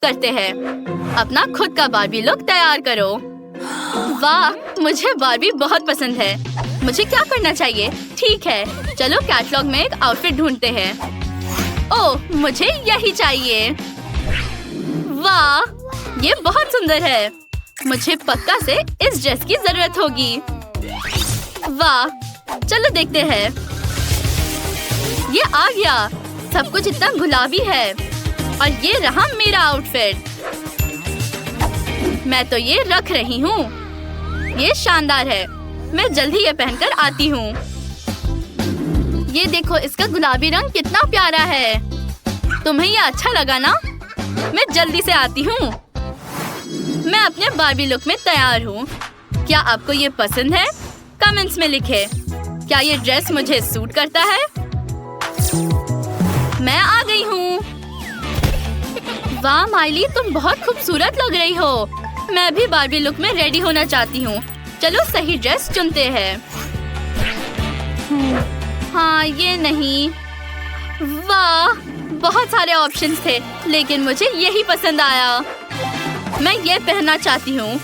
करते हैं। अपना खुद का बार्बी लुक तैयार करो। वाह, मुझे बार्बी बहुत पसंद है। मुझे क्या करना चाहिए? ठीक है, चलो कैटलॉग में एक आउटफिट ढूंढते हैं। ओह, मुझे यही चाहिए। वाह, ये बहुत सुंदर है। मुझे पक्का से इस ड्रेस की जरूरत होगी। वाह, चलो देखते हैं। ये आ गया। सब कुछ इतना गुलाबी है और ये रहा मेरा आउटफिट। मैं तो ये रख रही हूँ। ये शानदार है। मैं जल्दी ये पहनकर आती हूँ। ये देखो, इसका गुलाबी रंग कितना प्यारा है। तुम्हें ये अच्छा लगा ना? मैं जल्दी से आती हूँ। मैं अपने बार्बी लुक में तैयार हूँ। क्या आपको ये पसंद है? कमेंट्स में लिखें। क्या ये ड्रेस मुझे सूट करता है? मैं आ गई हूँ। वाह माइली, तुम बहुत खूबसूरत लग रही हो। मैं भी बार्बी लुक में रेडी होना चाहती हूँ। चलो सही ड्रेस चुनते हैं। हाँ, ये नहीं। वाह, बहुत सारे ऑप्शंस थे, लेकिन मुझे यही पसंद आया। मैं ये पहनना चाहती हूँ।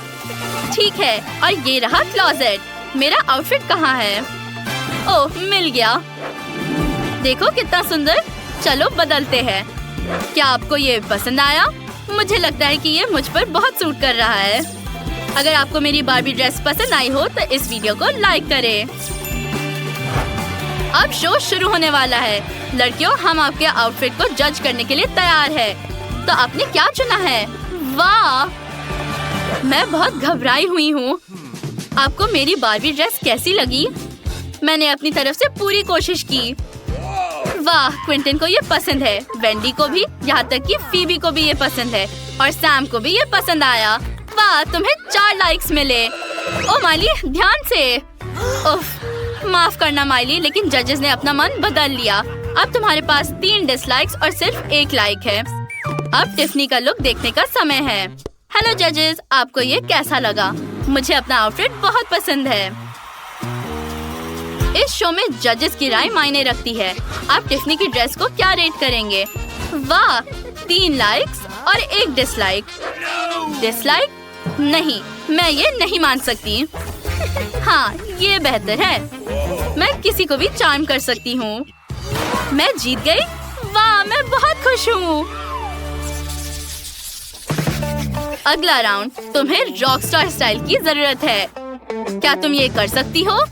ठीक है, और ये रहा क्लोजेट। मेरा आउटफिट कहाँ है? ओह, मिल गया। देखो कितना सुंदर। चलो बदलते हैं। क्या आपको ये पसंद आया? मुझे लगता है कि ये मुझ पर बहुत सूट कर रहा है। अगर आपको मेरी बार्बी ड्रेस पसंद आई हो तो इस वीडियो को लाइक करें। अब शो शुरू होने वाला है। लड़कियों, हम आपके आउटफिट को जज करने के लिए तैयार है। तो आपने क्या चुना है? वाह, मैं बहुत घबराई हुई हूँ। आपको मेरी बार्बी ड्रेस कैसी लगी? मैंने अपनी तरफ से पूरी कोशिश की। वाह, क्विंटन को ये पसंद है, वेंडी को भी, यहाँ तक कि फीबी को भी ये पसंद है और सैम को भी ये पसंद आया। वाह, तुम्हें 4 लाइक्स मिले। ओ माइली, ध्यान से। उफ, माफ करना माइली, लेकिन जजेस ने अपना मन बदल लिया। अब तुम्हारे पास 3 डिसलाइक्स और सिर्फ 1 लाइक है। अब टिफनी का लुक देखने का समय है। हेलो जजेस, आपको ये कैसा लगा? मुझे अपना आउटफिट बहुत पसंद है। इस शो में जजेस की राय मायने रखती है। आप टिफनी की ड्रेस को क्या रेट करेंगे? वाह, 3 लाइक्स और 1 डिसलाइक। डिसलाइक? नहीं, मैं ये नहीं मान सकती। हाँ, ये बेहतर है। मैं किसी को भी चार्म कर सकती हूँ। मैं जीत गई। वाह, मैं बहुत खुश हूँ। अगला राउंड। तुम्हें रॉकस्टार स्टाइल की जरूरत है। क्या तुम ये कर सकती हो?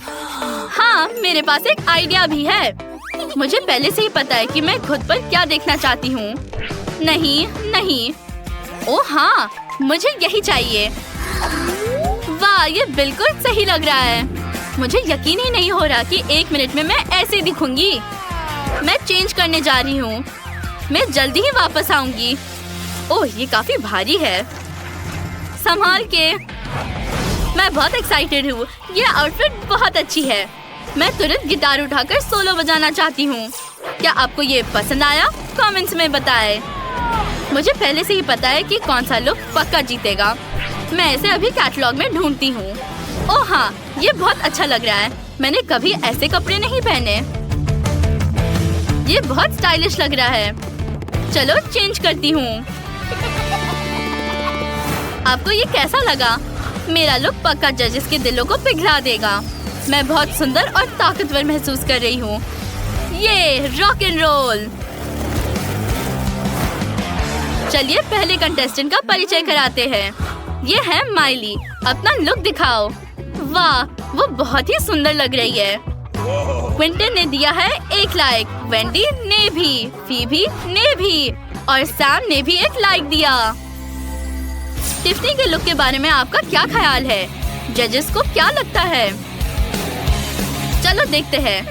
हाँ, मेरे पास एक आइडिया भी है। मुझे पहले से ही पता है कि मैं खुद पर क्या देखना चाहती हूँ। नहीं, नहीं। ओह हाँ, मुझे यही चाहिए। वाह, ये बिल्कुल सही लग रहा है। मुझे यकीन ही नहीं हो रहा कि 1 मिनट में मैं ऐसे दिखूंगी। मैं चेंज करने जा रही हूँ। मैं जल्दी ही वापस आऊंगी। ओह, ये काफी भारी है। संभाल के। मैं बहुत एक्साइटेड हूँ। ये आउटफिट बहुत अच्छी है। मैं तुरंत गिटार उठाकर सोलो बजाना चाहती हूँ। क्या आपको ये पसंद आया? कमेंट्स में बताएं। मुझे पहले से ही पता है कि कौन सा लुक पक्का जीतेगा। मैं इसे अभी कैटलॉग में ढूंढती हूँ। ओह हाँ, ये बहुत अच्छा लग रहा है। मैंने कभी ऐसे कपड़े नहीं पहने। ये बहुत स्टाइलिश लग रहा है। चलो चेंज करती हूँ। आपको ये कैसा लगा? मेरा लुक पक्का जजेस के दिलों को पिघला देगा। मैं बहुत सुंदर और ताकतवर महसूस कर रही हूँ। ये रॉक एंड रोल। चलिए पहले कंटेस्टेंट का परिचय कराते हैं। ये है माइली। अपना लुक दिखाओ। वाह, वो बहुत ही सुंदर लग रही है। क्विंटन ने दिया है 1 लाइक, वेंडी ने भी, फीबी ने भी और सैम ने भी 1 लाइक दिया। टिफनी के लुक के बारे में आपका क्या ख्याल है? जजेस को क्या लगता है? चलो देखते हैं।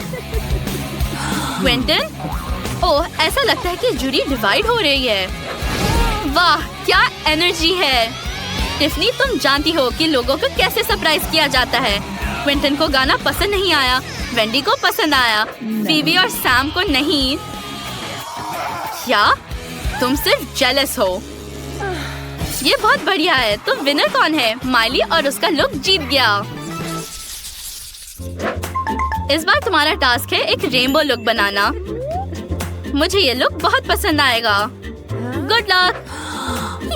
क्विंटन? ओह, ऐसा लगता है कि जूरी डिवाइड हो रही है। वाह, क्या एनर्जी है। टिफनी, तुम जानती हो कि लोगों को कैसे सरप्राइज किया जाता है। क्विंटन को गाना पसंद नहीं आया, वेंडी को पसंद आया, फीबी और सैम को नहीं। क्या तुम सिर्फ जेलस हो? ये बहुत बढ़िया है। तो विनर कौन है? माइली, और उसका लुक जीत गया। इस बार तुम्हारा टास्क है एक रेनबो लुक बनाना। मुझे ये लुक बहुत पसंद आएगा। Good luck.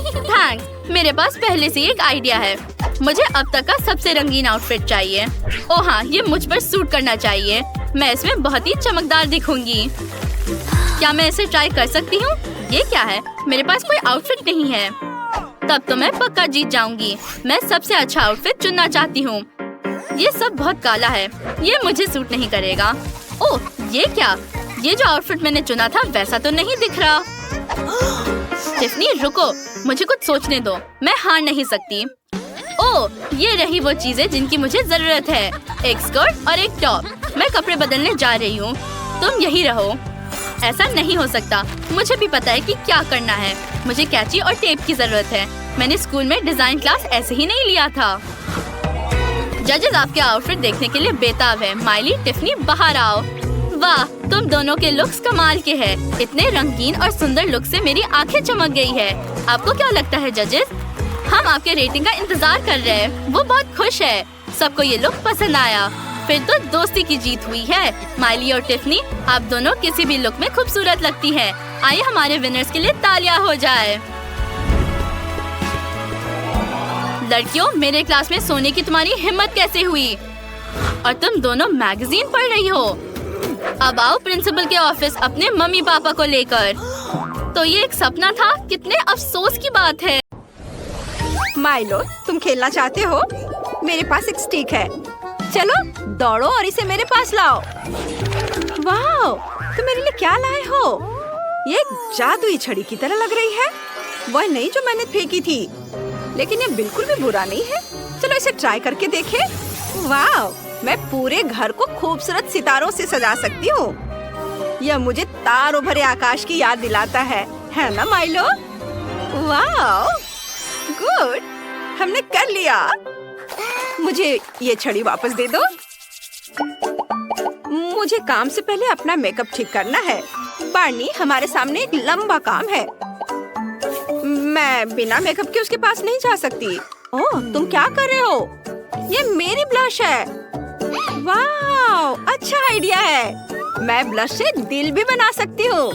थैंक्स, मेरे पास पहले से ही एक आइडिया है। मुझे अब तक का सबसे रंगीन आउटफिट चाहिए। ओह हाँ, ये मुझ पर सूट करना चाहिए। मैं इसमें बहुत ही चमकदार दिखूंगी। क्या मैं इसे ट्राई कर सकती हूँ? ये क्या है? मेरे पास कोई आउटफिट नहीं है। तब तो मैं पक्का जीत जाऊंगी। मैं सबसे अच्छा आउटफिट चुनना चाहती हूँ। ये सब बहुत काला है, ये मुझे सूट नहीं करेगा। ओह, ये क्या? ये जो आउटफिट मैंने चुना था वैसा तो नहीं दिख रहा। टिफ़नी रुको, मुझे कुछ सोचने दो। मैं हार नहीं सकती। ओह, ये रही वो चीजें जिनकी मुझे जरूरत है। एक स्कर्ट और एक टॉप। मैं कपड़े बदलने जा रही हूँ, तुम यही रहो। ऐसा नहीं हो सकता। मुझे भी पता है कि क्या करना है। मुझे कैंची और टेप की जरूरत है। मैंने स्कूल में डिजाइन क्लास ऐसे ही नहीं लिया था। जजेस आपके आउटफिट देखने के लिए बेताब है। माइली, टिफ़नी, बाहर आओ। वाह, तुम दोनों के लुक्स कमाल के हैं। इतने रंगीन और सुंदर लुक से मेरी आंखें चमक गई है। आपको क्या लगता है जजेस? हम आपके रेटिंग का इंतजार कर रहे हैं। वो बहुत खुश है। सबको ये लुक पसंद आया। फिर तो दोस्ती की जीत हुई है। माइली और टिफ़नी, आप दोनों किसी भी लुक में खूबसूरत लगती हैं। आइए हमारे विनर्स के लिए तालियां हो जाए। लड़कियों, मेरे क्लास में सोने की तुम्हारी हिम्मत कैसे हुई? और तुम दोनों मैगजीन पढ़ रही हो? अब आओ प्रिंसिपल के ऑफिस अपने मम्मी पापा को लेकर। तो ये एक सपना था? कितने अफसोस की बात है। माइलो, तुम खेलना चाहते हो? मेरे पास एक स्टिक है। चलो दौड़ो और इसे मेरे पास लाओ। वाह, तुम मेरे लिए क्या लाए हो? ये एक जादुई छड़ी की तरह लग रही है। वह नहीं जो मैंने फेंकी थी, लेकिन ये बिल्कुल भी बुरा नहीं है। चलो इसे ट्राई करके देखें। वाह, मैं पूरे घर को खूबसूरत सितारों से सजा सकती हूँ। यह मुझे तारों भरे आकाश की याद दिलाता है ना माइलो? वाह, गुड, हमने कर लिया। मुझे ये छड़ी वापस दे दो। मुझे काम से पहले अपना मेकअप ठीक करना है। बार्नी, हमारे सामने एक लंबा काम है। मैं बिना मेकअप के उसके पास नहीं जा सकती। ओह, तुम क्या कर रहे हो? ये मेरी ब्लश है। वाह, अच्छा आइडिया है। मैं ब्लश से दिल भी बना सकती हूँ।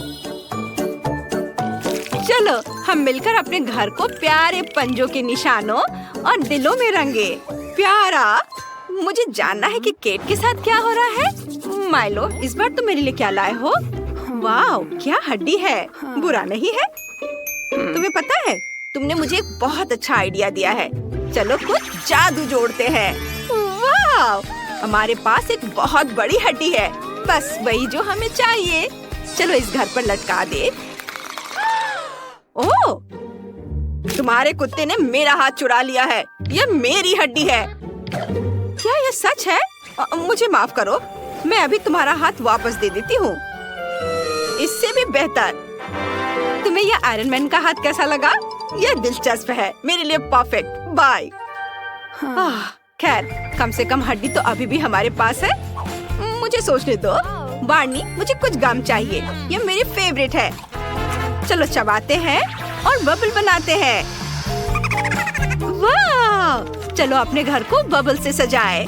चलो हम मिलकर अपने घर को प्यारे पंजों के निशानों और दिलों में रंगे। प्यारा, मुझे जानना है कि केट के साथ क्या हो रहा है। माइलो, इस बार तुम मेरे लिए क्या लाए हो? वाह, क्या हड्डी है। बुरा नहीं है। तुम्हें पता है, तुमने मुझे एक बहुत अच्छा आइडिया दिया है। चलो कुछ जादू जोड़ते हैं। वाह, हमारे पास एक बहुत बड़ी हड्डी है। बस वही जो हमें चाहिए। चलो इस घर पर लटका दे। ओह, तुम्हारे कुत्ते ने मेरा हाथ चुरा लिया है। ये मेरी हड्डी है। क्या ये सच है? मुझे माफ करो, मैं अभी तुम्हारा हाथ वापस दे देती हूँ। इससे भी बेहतर। तुम्हें यह आयरन मैन का हाथ कैसा लगा? यह दिलचस्प है, मेरे लिए परफेक्ट। बाय। खैर, कम से कम हड्डी तो अभी भी हमारे पास है। मुझे सोचने दो। बार्नी, मुझे कुछ गम चाहिए। ये मेरी फेवरेट है। चलो चबाते हैं और बबल बनाते हैं। वाह, चलो अपने घर को बबल से सजाएं।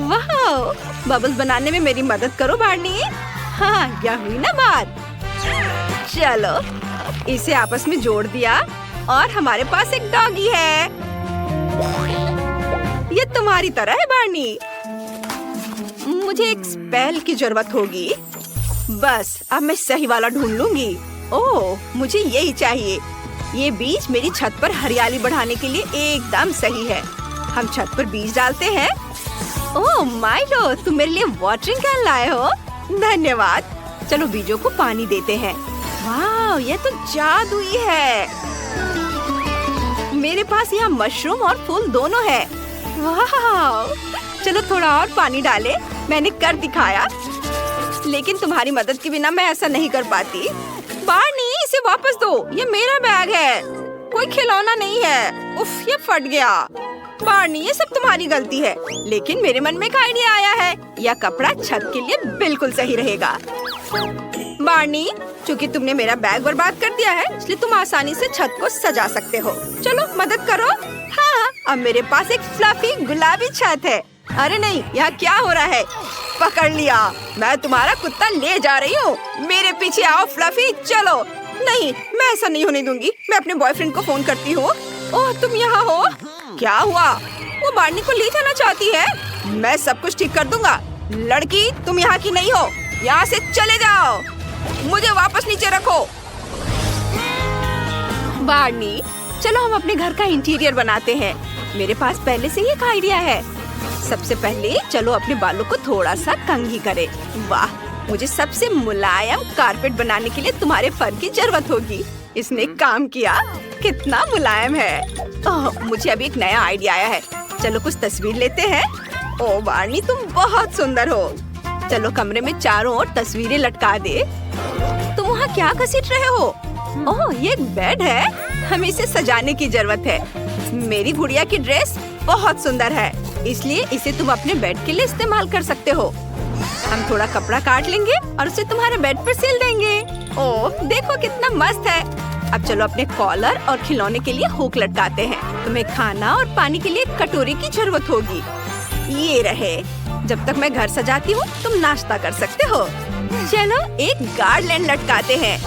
वाह, बबल्स बनाने में मेरी मदद करो बार्नी। हाँ, यह हुई ना बात। चलो इसे आपस में जोड़ दिया और हमारे पास एक डॉगी है। ये तुम्हारी तरह है बार्नी। मुझे एक स्पेल की जरूरत होगी। बस अब मैं सही वाला ढूंढ लूंगी। ओह, मुझे यही चाहिए। ये बीज मेरी छत पर हरियाली बढ़ाने के लिए एकदम सही है। हम छत पर बीज डालते हैं। ओह माइलो, तुम मेरे लिए वाटरिंग कैन लाए हो। धन्यवाद। चलो बीजों को पानी देते हैं। वाह, ये तो जादुई है। मेरे पास यहाँ मशरूम और फूल दोनों है। वाह, चलो थोड़ा और पानी डाले। मैंने कर दिखाया, लेकिन तुम्हारी मदद के बिना मैं ऐसा नहीं कर पाती। बार्नी, इसे वापस दो। ये मेरा बैग है, कोई खिलौना नहीं है। उफ, ये फट गया। बार्नी, ये सब तुम्हारी गलती है, लेकिन मेरे मन में एक आइडिया आया है। यह कपड़ा छत के लिए बिल्कुल सही रहेगा। बार्नी, चूँकि तुमने मेरा बैग बर्बाद कर दिया है, इसलिए तुम आसानी से छत को सजा सकते हो। चलो मदद करो। हाँ, अब मेरे पास एक फ्लफी गुलाबी छत है। अरे नहीं, यहाँ क्या हो रहा है? पकड़ लिया। मैं तुम्हारा कुत्ता ले जा रही हूँ। मेरे पीछे आओ फ्लफी। चलो नहीं, मैं ऐसा नहीं होने दूंगी। मैं अपने बॉयफ्रेंड को फोन करती हूँ। ओह, तुम यहाँ हो? क्या हुआ? वो बार्नी को ले जाना चाहती है। मैं सब कुछ ठीक कर दूंगा। लड़की, तुम यहाँ की नहीं हो। यहाँ से चले जाओ। मुझे वापस नीचे रखो। बार्नी, चलो हम अपने घर का इंटीरियर बनाते हैं। मेरे पास पहले से ही एक आइडिया है। सबसे पहले चलो अपने बालों को थोड़ा सा कंघी करें। वाह, मुझे सबसे मुलायम कारपेट बनाने के लिए तुम्हारे फर की जरूरत होगी। इसने काम किया। कितना मुलायम है। ओह, मुझे अभी एक नया आइडिया आया है। चलो कुछ तस्वीर लेते हैं। ओह बार्नी, तुम बहुत सुंदर हो। चलो कमरे में चारों ओर तस्वीरें लटका दे। तुम वहाँ क्या घसीट रहे हो? ओह, ये एक बेड है। हमें इसे सजाने की जरूरत है। मेरी गुड़िया की ड्रेस बहुत सुंदर है, इसलिए इसे तुम अपने बेड के लिए इस्तेमाल कर सकते हो। हम थोड़ा कपड़ा काट लेंगे और उसे तुम्हारे बेड पर सिल देंगे। ओह, देखो कितना मस्त है। अब चलो अपने कॉलर और खिलौने के लिए हुक लटकाते हैं। तुम्हें खाना और पानी के लिए एक कटोरी की जरूरत होगी। ये रहे। जब तक मैं घर सजाती हूँ, तुम नाश्ता कर सकते हो। चलो एक गार्डलैंड लटकाते हैं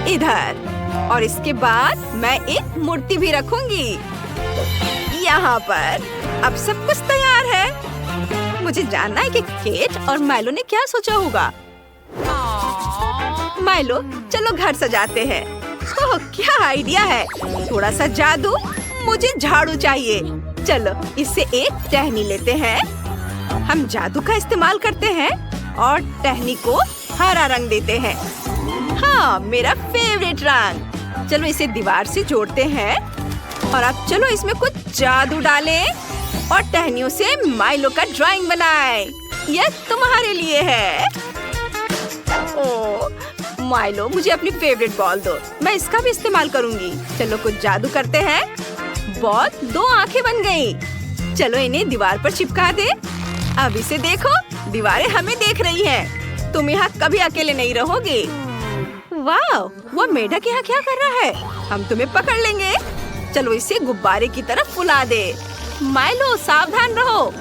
इधर, और इसके बाद मैं एक मूर्ति भी रखूंगी यहाँ पर। अब सब कुछ तैयार है। मुझे जानना है कि केट और माइलो ने क्या सोचा होगा। माइलो, चलो घर सजाते हैं। ओह, क्या आइडिया है। थोड़ा सा जादू। मुझे झाड़ू चाहिए। चलो इससे एक टहनी लेते हैं। हम जादू का इस्तेमाल करते हैं और टहनी को हरा रंग देते हैं। हाँ, मेरा फेवरेट रंग। चलो इसे दीवार से जोड़ते हैं और अब चलो इसमें कुछ जादू डालें और टहनियों से माइलो का ड्राइंग बनाएं। यह तुम्हारे लिए है। ओह माइलो, मुझे अपनी फेवरेट बॉल दो। मैं इसका भी इस्तेमाल करूंगी। चलो कुछ जादू करते हैं। बॉल 2 आंखें बन गई। चलो इन्हें दीवार पर चिपका दे। अब इसे देखो, दीवारें हमें देख रही हैं। तुम यहाँ कभी अकेले नहीं रहोगे। वाह, वो मेढक यहाँ क्या कर रहा है? हम तुम्हें पकड़ लेंगे। चलो इसे गुब्बारे की तरफ फुला दे। माइलो, सावधान रहो।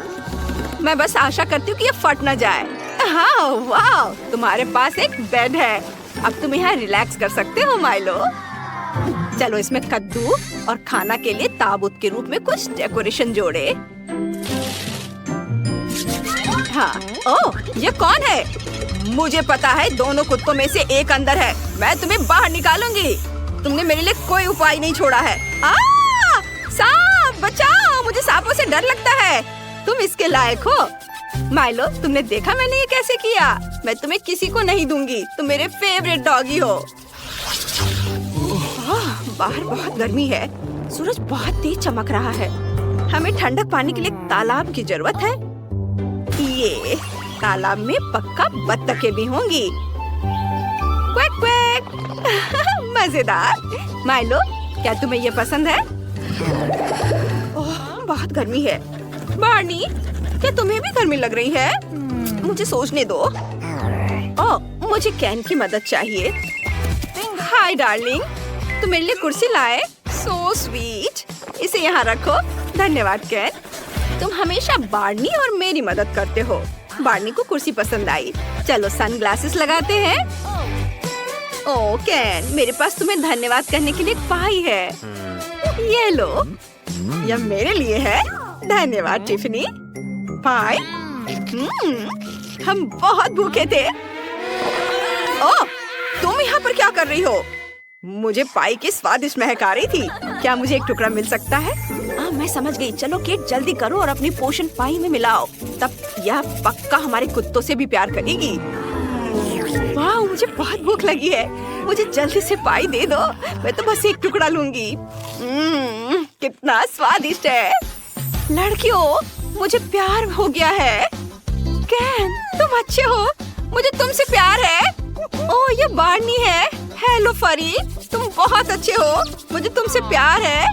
मैं बस आशा करती हूँ कि ये फट न जाए। हाँ, वाह, तुम्हारे पास एक बेड है। अब तुम यहाँ रिलैक्स कर सकते हो माइलो। चलो इसमें कद्दू और खाना के लिए ताबूत के रूप में कुछ डेकोरेशन जोड़े। हाँ, ओह, ये कौन है? मुझे पता है, दोनों कुत्तों में से एक अंदर है। मैं तुम्हें बाहर निकालूंगी। तुमने मेरे लिए कोई उपाय नहीं छोड़ा है। सांप, बचाओ, मुझे सांपों से डर लगता है। तुम इसके लायक हो। माइलो, तुमने देखा मैंने ये कैसे किया? मैं तुम्हें किसी को नहीं दूंगी। तुम मेरे फेवरेट डॉगी हो। बाहर बहुत गर्मी है। सूरज बहुत तेज चमक रहा है। हमें ठंडक पाने के लिए एक तालाब की जरूरत है। ये तालाब में पक्का बत्तखें भी होंगी। Quack quack. मजेदार। माइलो, क्या तुम्हें ये पसंद है? ओह, बहुत गर्मी है। बार्नी, क्या तुम्हें भी गर्मी लग रही है? मुझे सोचने दो। ओह, मुझे कैन की मदद चाहिए। हाय डार्लिंग, तुम मेरे लिए कुर्सी लाए। So sweet. इसे यहाँ रखो। धन्यवाद कैन। तुम हमेशा बार्नी और मेरी मदद करते हो। बार्नी को कुर्सी पसंद आई। चलो सनग्लासेस लगाते हैं। ओह कैन, मेरे पास तुम्हें धन्यवाद कहने के लिए एक पाई है। ये लो, यह मेरे लिए है। धन्यवाद टिफनी। पाई? हम बहुत भूखे थे। ओह, तुम यहाँ पर क्या कर रही हो? मुझे पाई की स्वादिष्ट महक आ रही थी। क्या मुझे एक टुकड़ा मिल सकता है? मैं समझ गई। चलो केट, जल्दी करो और अपनी पोषण पाई में मिलाओ। तब यह पक्का हमारे कुत्तों से भी प्यार करेगी। वाह, मुझे बहुत भूख लगी है। मुझे जल्दी से पाई दे दो। मैं तो बस एक टुकड़ा लूंगी। कितना स्वादिष्ट है। लड़कियों, मुझे प्यार हो गया है। कैन, तुम अच्छे हो। मुझे तुमसे प्यार है। ओह, ये बार्नी है। हेलो फरी, तुम बहुत अच्छे हो। मुझे तुमसे प्यार है।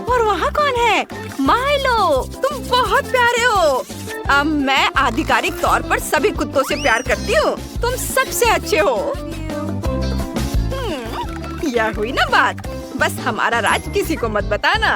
और वहाँ कौन है? माइलो, तुम बहुत प्यारे हो। अब मैं आधिकारिक तौर पर सभी कुत्तों से प्यार करती हूँ। तुम सबसे अच्छे हो। यह हुई ना बात। बस हमारा राज किसी को मत बताना।